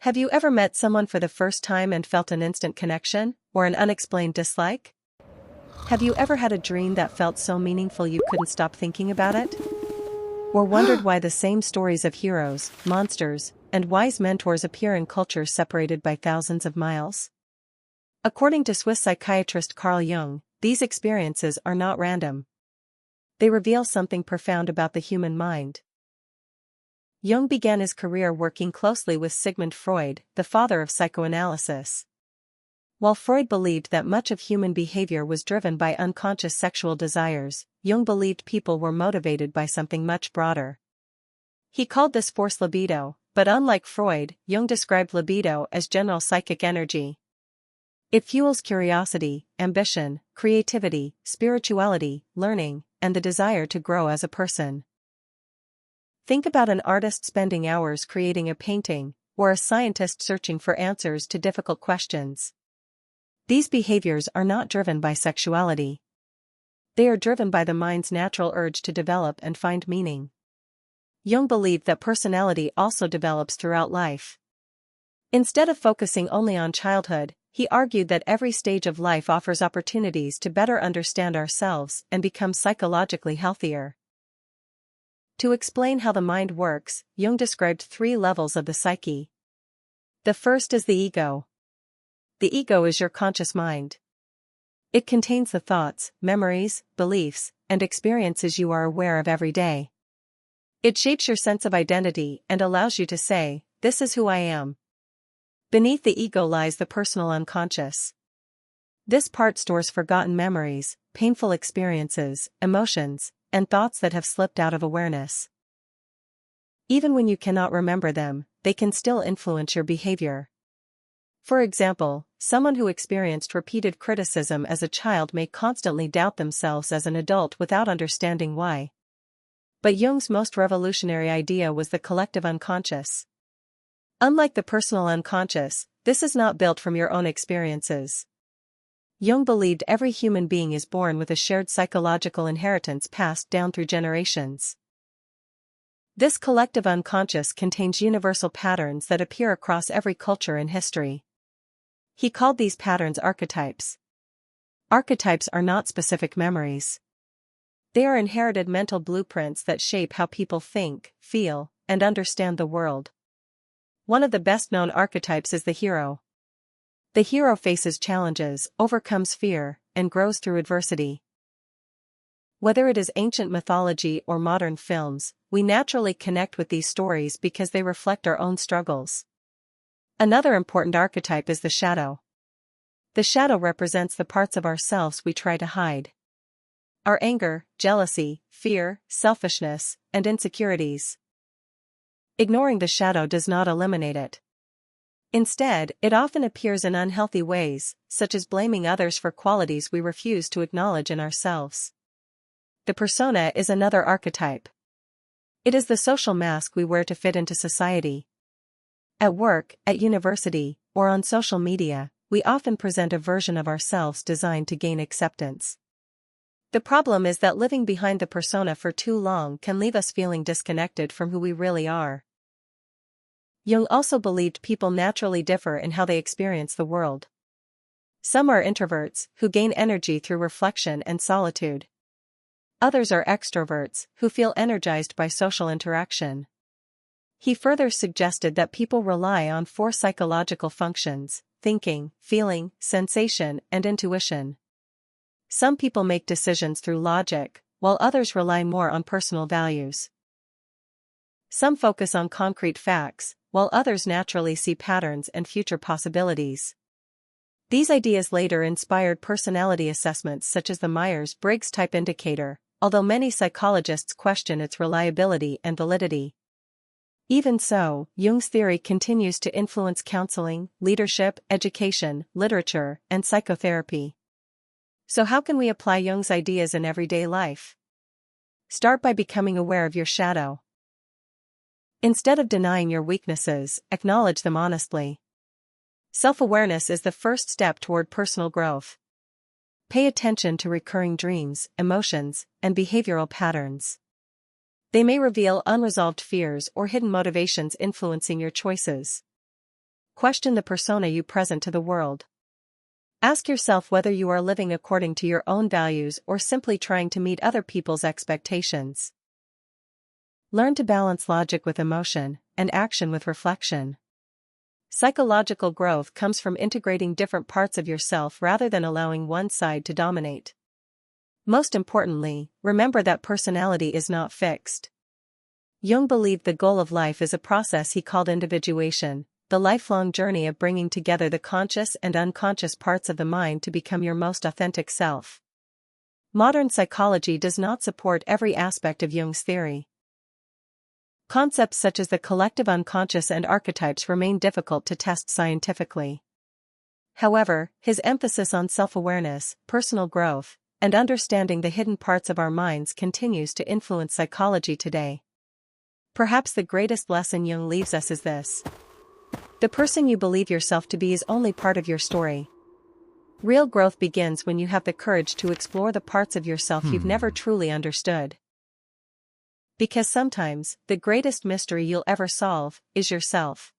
Have you ever met someone for the first time and felt an instant connection, or an unexplained dislike? Have you ever had a dream that felt so meaningful you couldn't stop thinking about it? Or wondered why the same stories of heroes, monsters, and wise mentors appear in cultures separated by thousands of miles? According to Swiss psychiatrist Carl Jung, these experiences are not random. They reveal something profound about the human mind. Jung began his career working closely with Sigmund Freud, the father of psychoanalysis. While Freud believed that much of human behavior was driven by unconscious sexual desires, Jung believed people were motivated by something much broader. He called this force libido, but unlike Freud, Jung described libido as general psychic energy. It fuels curiosity, ambition, creativity, spirituality, learning, and the desire to grow as a person. Think about an artist spending hours creating a painting, or a scientist searching for answers to difficult questions. These behaviors are not driven by sexuality. They are driven by the mind's natural urge to develop and find meaning. Jung believed that personality also develops throughout life. Instead of focusing only on childhood, he argued that every stage of life offers opportunities to better understand ourselves and become psychologically healthier. To explain how the mind works, Jung described 3 levels of the psyche. The first is the ego. The ego is your conscious mind. It contains the thoughts, memories, beliefs, and experiences you are aware of every day. It shapes your sense of identity and allows you to say, "This is who I am." Beneath the ego lies the personal unconscious. This part stores forgotten memories, painful experiences, emotions, and thoughts that have slipped out of awareness. Even when you cannot remember them, they can still influence your behavior. For example, someone who experienced repeated criticism as a child may constantly doubt themselves as an adult without understanding why. But Jung's most revolutionary idea was the collective unconscious. Unlike the personal unconscious, this is not built from your own experiences. Jung believed every human being is born with a shared psychological inheritance passed down through generations. This collective unconscious contains universal patterns that appear across every culture and history. He called these patterns archetypes. Archetypes are not specific memories. They are inherited mental blueprints that shape how people think, feel, and understand the world. One of the best-known archetypes is the hero. The hero faces challenges, overcomes fear, and grows through adversity. Whether it is ancient mythology or modern films, we naturally connect with these stories because they reflect our own struggles. Another important archetype is the shadow. The shadow represents the parts of ourselves we try to hide. Our anger, jealousy, fear, selfishness, and insecurities. Ignoring the shadow does not eliminate it. Instead, it often appears in unhealthy ways, such as blaming others for qualities we refuse to acknowledge in ourselves. The persona is another archetype. It is the social mask we wear to fit into society. At work, at university, or on social media, we often present a version of ourselves designed to gain acceptance. The problem is that living behind the persona for too long can leave us feeling disconnected from who we really are. Jung also believed people naturally differ in how they experience the world. Some are introverts, who gain energy through reflection and solitude. Others are extroverts, who feel energized by social interaction. He further suggested that people rely on 4 psychological functions: thinking, feeling, sensation, and intuition. Some people make decisions through logic, while others rely more on personal values. Some focus on concrete facts, while others naturally see patterns and future possibilities. These ideas later inspired personality assessments such as the Myers-Briggs Type Indicator, although many psychologists question its reliability and validity. Even so, Jung's theory continues to influence counseling, leadership, education, literature, and psychotherapy. So how can we apply Jung's ideas in everyday life? Start by becoming aware of your shadow. Instead of denying your weaknesses, acknowledge them honestly. Self-awareness is the first step toward personal growth. Pay attention to recurring dreams, emotions, and behavioral patterns. They may reveal unresolved fears or hidden motivations influencing your choices. Question the persona you present to the world. Ask yourself whether you are living according to your own values or simply trying to meet other people's expectations. Learn to balance logic with emotion, and action with reflection. Psychological growth comes from integrating different parts of yourself rather than allowing one side to dominate. Most importantly, remember that personality is not fixed. Jung believed the goal of life is a process he called individuation, the lifelong journey of bringing together the conscious and unconscious parts of the mind to become your most authentic self. Modern psychology does not support every aspect of Jung's theory. Concepts such as the collective unconscious and archetypes remain difficult to test scientifically. However, his emphasis on self-awareness, personal growth, and understanding the hidden parts of our minds continues to influence psychology today. Perhaps the greatest lesson Jung leaves us is this: the person you believe yourself to be is only part of your story. Real growth begins when you have the courage to explore the parts of yourself you've never truly understood. Because sometimes, the greatest mystery you'll ever solve is yourself.